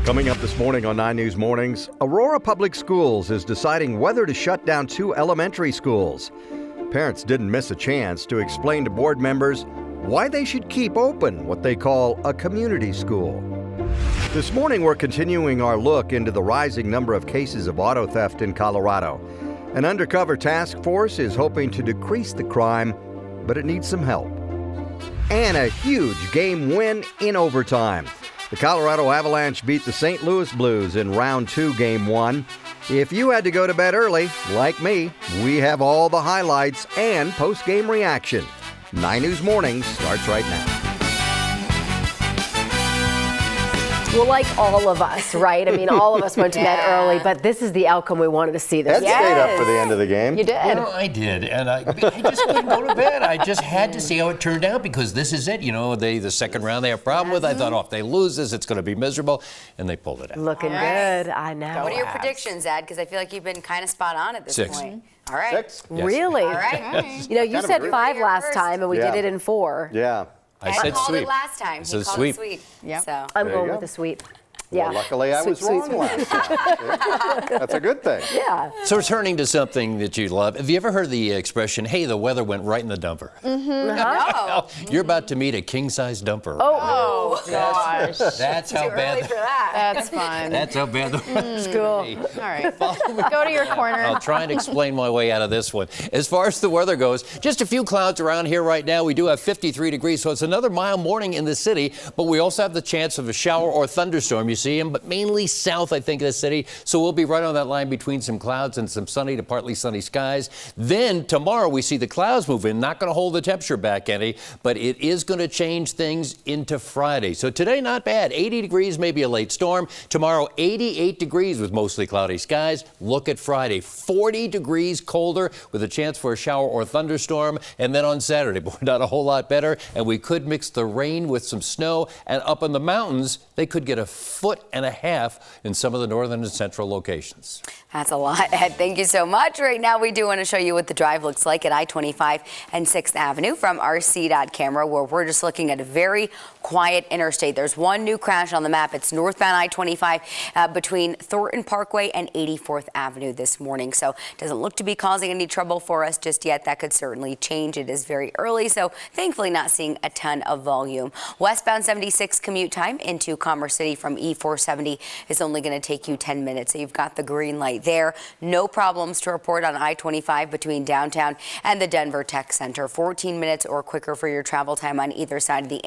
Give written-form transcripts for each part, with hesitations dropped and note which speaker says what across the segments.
Speaker 1: Coming up this morning on 9 News Mornings, Aurora Public Schools is deciding whether to shut down 2 elementary schools. Parents didn't miss a chance to explain to board members why they should keep open what they call a community school. This morning, we're continuing our look into the rising number of cases of auto theft in Colorado. An undercover task force is hoping to decrease the crime, but it needs some help. And a huge game win in overtime. The Colorado Avalanche beat the St. Louis Blues in Round 2, Game 1. If you had to go to bed early, like me, we have all the highlights and post-game reaction. 9 News Mornings starts right now.
Speaker 2: Well, like all of us, right? I mean, all of us went to bed early, but this is the outcome we wanted to see this.
Speaker 1: Ed stayed up for the end of the game.
Speaker 2: You did.
Speaker 3: Well, I did, and I just couldn't go to bed. I just had to see how it turned out because this is it. You know, the second round they have a problem with. I thought, if they lose this, it's going to be miserable, and they pulled it out.
Speaker 2: Looking good. I know.
Speaker 4: What are your predictions, Ed? Because I feel like you've been kind of spot on at this
Speaker 3: 6.
Speaker 4: point. All right.
Speaker 1: 6?
Speaker 3: Yes.
Speaker 2: Really?
Speaker 4: All right.
Speaker 2: You know, you said 5 last time, and we did it in 4.
Speaker 1: Yeah.
Speaker 3: I
Speaker 4: Ed
Speaker 3: said
Speaker 4: called
Speaker 3: sweep.
Speaker 4: it last time.
Speaker 3: I
Speaker 4: He
Speaker 3: said
Speaker 4: called
Speaker 3: sweep.
Speaker 4: it sweep.
Speaker 5: Yep.
Speaker 4: So.
Speaker 2: I'm
Speaker 1: There you
Speaker 2: going
Speaker 1: go.
Speaker 2: with the sweep. Yeah.
Speaker 1: Well, luckily I was wrong last time. That's a good thing.
Speaker 2: Yeah.
Speaker 3: So returning to something that you love, have you ever heard the expression, hey, the weather went right in the dumper?
Speaker 4: No.
Speaker 3: You're about to meet a king-size dumper.
Speaker 5: Oh, gosh.
Speaker 3: That's how
Speaker 4: Too
Speaker 3: bad.
Speaker 4: early for that.
Speaker 5: That's fun.
Speaker 3: That's how bad the weather's gonna be.
Speaker 5: All right. Go to your corner.
Speaker 3: I'll try and explain my way out of this one. As far as the weather goes, just a few clouds around here right now. We do have 53 degrees, so it's another mild morning in the city, but we also have the chance of a shower or thunderstorm. You see them, but mainly south, I think, of the city. So we'll be right on that line between some clouds and some sunny to partly sunny skies. Then tomorrow we see the clouds move in. Not going to hold the temperature back any, but it is going to change things into Friday. So today, not bad. 80 degrees, maybe a late storm. Tomorrow, 88 degrees with mostly cloudy skies. Look at Friday, 40 degrees colder with a chance for a shower or thunderstorm. And then on Saturday, boy, not a whole lot better. And we could mix the rain with some snow. And up in the mountains, they could get 1.5 feet in some of the northern and central locations.
Speaker 4: That's a lot, Ed. Thank you so much. Right now, we do want to show you what the drive looks like at I-25 and 6th Avenue from our CDOT camera, where we're just looking at a very quiet interstate. There's one new crash on the map. It's northbound I-25 between Thornton Parkway and 84th Avenue this morning. So it doesn't look to be causing any trouble for us just yet. That could certainly change. It is very early, so thankfully not seeing a ton of volume. Westbound 76 commute time into Commerce City from E470 is only going to take you 10 minutes. So you've got the green light there. No problems to report on I-25 between downtown and the Denver Tech Center. 14 minutes or quicker for your travel time on either side of the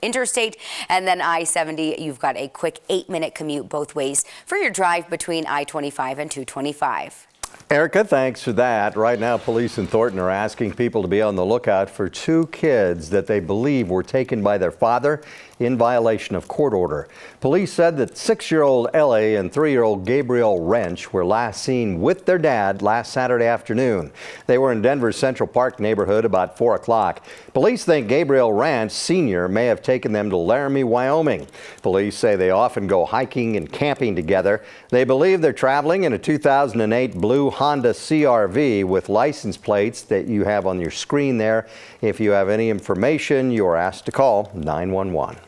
Speaker 4: interstate. And then I-70, you've got a quick 8-minute commute both ways for your drive between I-25 and 225.
Speaker 1: Erica, thanks for that. Right now, police in Thornton are asking people to be on the lookout for 2 kids that they believe were taken by their father in violation of court order. Police said that 6-year-old Ellie and 3-year-old Gabriel Wrench were last seen with their dad last Saturday afternoon. They were in Denver's Central Park neighborhood about 4 o'clock. Police think Gabriel Wrench Sr. may have taken them to Laramie, Wyoming. Police say they often go hiking and camping together. They believe they're traveling in a 2008 blue Honda CR-V with license plates that you have on your screen there. If you have any information, you are asked to call 911.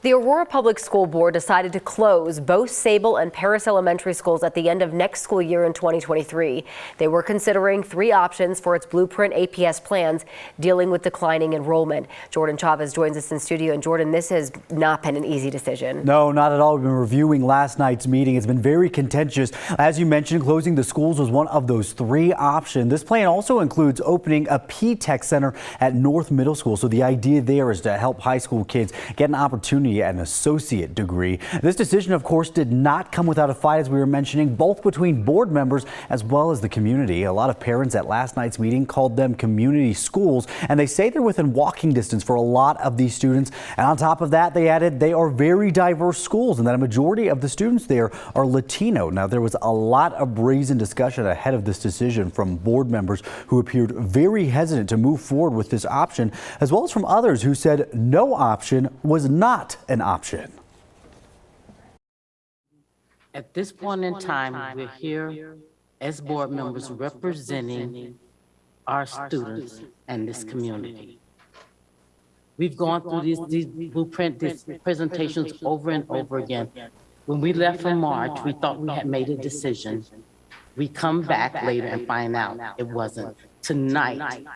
Speaker 2: The Aurora Public School Board decided to close both Sable and Paris Elementary Schools at the end of next school year in 2023. They were considering 3 options for its Blueprint APS plans dealing with declining enrollment. Jordan Chavez joins us in studio. And Jordan, this has not been an easy decision.
Speaker 6: No, not at all. We've been reviewing last night's meeting. It's been very contentious. As you mentioned, closing the schools was one of those 3 options. This plan also includes opening a P-Tech Center at North Middle School. So the idea there is to help high school kids get an opportunity at an associate degree. This decision, of course, did not come without a fight, as we were mentioning, both between board members as well as the community. A lot of parents at last night's meeting called them community schools, and they say they're within walking distance for a lot of these students. And on top of that, they added they are very diverse schools and that a majority of the students there are Latino. Now, there was a lot of brazen discussion ahead of this decision from board members who appeared very hesitant to move forward with this option, as well as from others who said no option was not an option.
Speaker 7: At this point in time, we're here as board members representing our students and this community. We've gone through these presentations over and over again. When we left for March, we thought we had made a decision. We come back later and find out it wasn't. Tonight,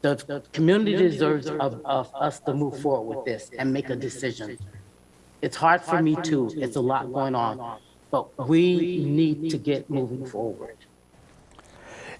Speaker 7: the community deserves of us to move forward with this and make a decision. It's hard for me too. It's a lot going on, but we need to get moving forward.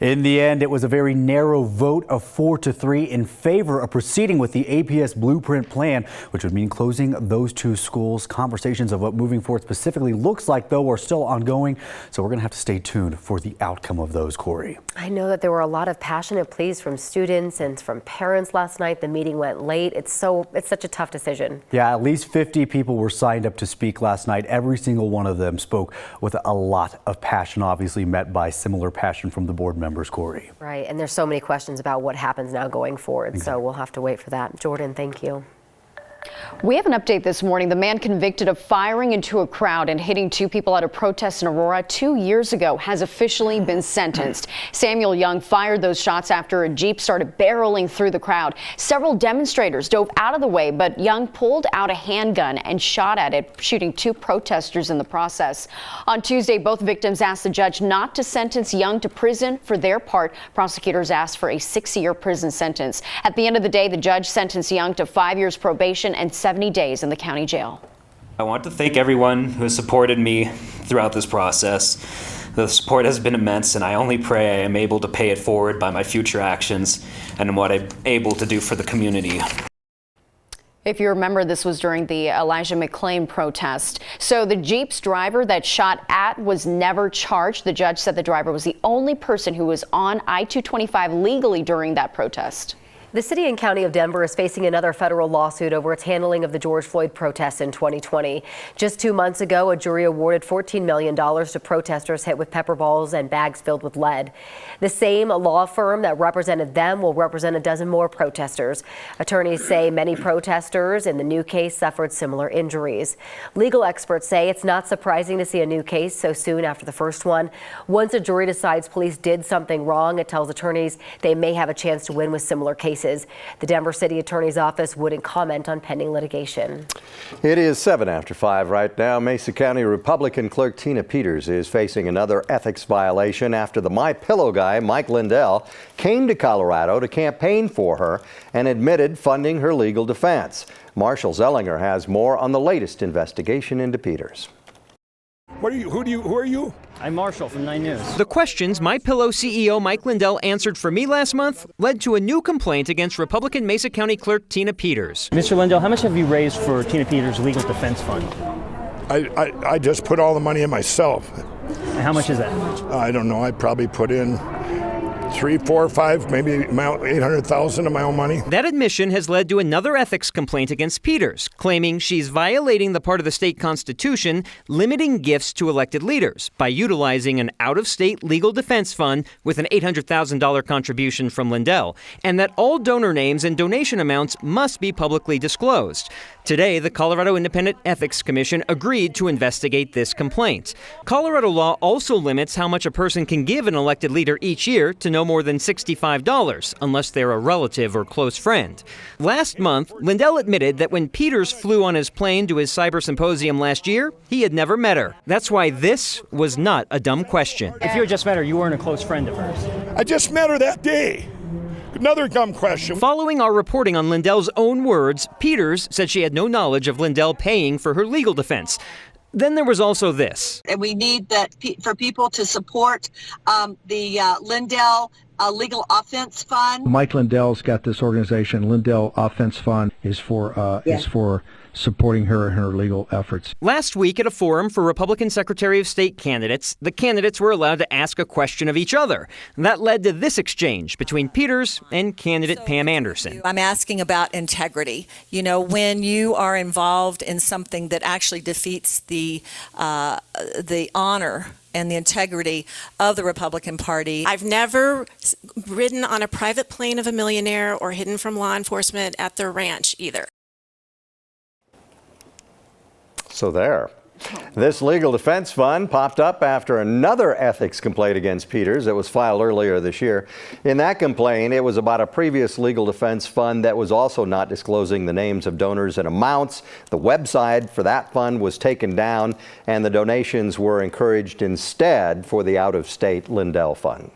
Speaker 6: In the end, it was a very narrow vote of 4-3 in favor of proceeding with the APS blueprint plan, which would mean closing those two schools. Conversations of what moving forward specifically looks like, though, are still ongoing. So we're going to have to stay tuned for the outcome of those, Corey.
Speaker 2: I know that there were a lot of passionate pleas from students and from parents last night. The meeting went late. It's such a tough decision. Yeah, at least 50 people were signed up to speak last night. Every single one of them spoke with a lot of passion, obviously met by similar passion from the board members, Corey. Right, and there's so many questions about what happens now going forward, so we'll have to wait for that. Jordan, thank you.
Speaker 8: We have an update this morning. The man convicted of firing into a crowd and hitting two people at a protest in Aurora 2 years ago has officially been sentenced. Samuel Young fired those shots after a Jeep started barreling through the crowd. Several demonstrators dove out of the way, but Young pulled out a handgun and shot at it, shooting two protesters in the process. On Tuesday, both victims asked the judge not to sentence Young to prison. For their part, prosecutors asked for a 6-year prison sentence. At the end of the day, the judge sentenced Young to 5 years probation and 70 days in the county jail.
Speaker 9: I want to thank everyone who has supported me throughout this process. The support has been immense, and I only pray I am able to pay it forward by my future actions and what I'm able to do for the community.
Speaker 8: If you remember, this was during the Elijah McClain protest. So the Jeep's driver that shot at was never charged. The judge said the driver was the only person who was on I-225 legally during that protest.
Speaker 2: The city and county of Denver is facing another federal lawsuit over its handling of the George Floyd protests in 2020. Just 2 months ago, a jury awarded $14 million to protesters hit with pepper balls and bags filled with lead. The same law firm that represented them will represent a dozen more protesters. Attorneys say many protesters in the new case suffered similar injuries. Legal experts say it's not surprising to see a new case so soon after the first one. Once a jury decides police did something wrong, it tells attorneys they may have a chance to win with similar cases. The Denver City Attorney's Office wouldn't comment on pending litigation.
Speaker 1: It is 7 after 5 right now. Mesa County Republican Clerk Tina Peters is facing another ethics violation after the MyPillow guy, Mike Lindell, came to Colorado to campaign for her and admitted funding her legal defense. Marshall Zellinger has more on the latest investigation into Peters.
Speaker 10: What are you? Who are you?
Speaker 11: I'm Marshall from 9 News. The questions MyPillow CEO Mike Lindell answered for me last month led to a new complaint against Republican Mesa County Clerk Tina Peters. Mr. Lindell, how much have you raised for Tina Peters' legal defense fund?
Speaker 10: I just put all the money in myself.
Speaker 11: And how much is that?
Speaker 10: I don't know. I probably put in 3, 4, 5, maybe $800,000 of my own money.
Speaker 11: That admission has led to another ethics complaint against Peters, claiming she's violating the part of the state constitution limiting gifts to elected leaders by utilizing an out-of-state legal defense fund with an $800,000 contribution from Lindell, and that all donor names and donation amounts must be publicly disclosed. Today, the Colorado Independent Ethics Commission agreed to investigate this complaint. Colorado law also limits how much a person can give an elected leader each year to no more than $65, unless they're a relative or close friend. Last month, Lindell admitted that when Peters flew on his plane to his cyber symposium last year, he had never met her. That's why this was not a dumb question. If you had just met her, you weren't a close friend of hers.
Speaker 10: I just met her that day. Another dumb question.
Speaker 11: Following our reporting on Lindell's own words, Peters said she had no knowledge of Lindell paying for her legal defense. Then there was also this.
Speaker 12: And we need that for people to support the Lindell Legal Offense Fund.
Speaker 13: Mike Lindell's got this organization. Lindell Offense Fund is for supporting her in her legal efforts.
Speaker 11: Last week at a forum for Republican Secretary of State candidates, the candidates were allowed to ask a question of each other. That led to this exchange between Peters and candidate Pam Anderson.
Speaker 12: I'm asking about integrity. You know, when you are involved in something that actually defeats the honor and the integrity of the Republican Party.
Speaker 14: I've never ridden on a private plane of a millionaire or hidden from law enforcement at their ranch either.
Speaker 1: So there. This legal defense fund popped up after another ethics complaint against Peters that was filed earlier this year. In that complaint, it was about a previous legal defense fund that was also not disclosing the names of donors and amounts. The website for that fund was taken down, and the donations were encouraged instead for the out-of-state Lindell Fund.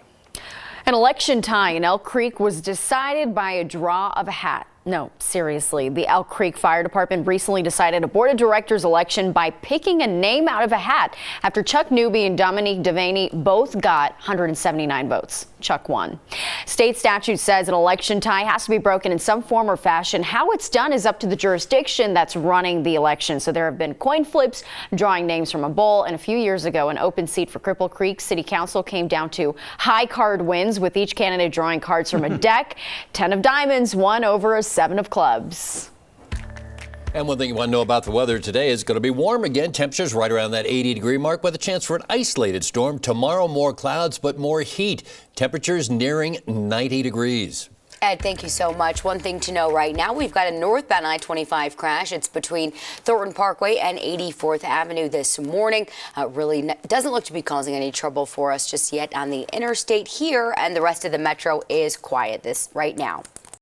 Speaker 8: An election tie in Elk Creek was decided by a draw of a hat. No, seriously, the Elk Creek Fire Department recently decided a board of directors election by picking a name out of a hat after Chuck Newby and Dominique Devaney both got 179 votes. Chuck won. State statute says an election tie has to be broken in some form or fashion. How it's done is up to the jurisdiction that's running the election. So there have been coin flips, drawing names from a bowl, and a few years ago, an open seat for Cripple Creek City Council came down to high card wins, with each candidate drawing cards from a deck. 10 of diamonds won over a 7 of clubs.
Speaker 3: And one thing you want to know about the weather today is going to be warm again. Temperatures right around that 80-degree mark with a chance for an isolated storm. Tomorrow, more clouds, but more heat. Temperatures nearing 90 degrees.
Speaker 4: Ed, thank you so much. One thing to know right now, we've got a northbound I-25 crash. It's between Thornton Parkway and 84th Avenue this morning. Really doesn't look to be causing any trouble for us just yet on the interstate here, and the rest of the metro is quiet right now.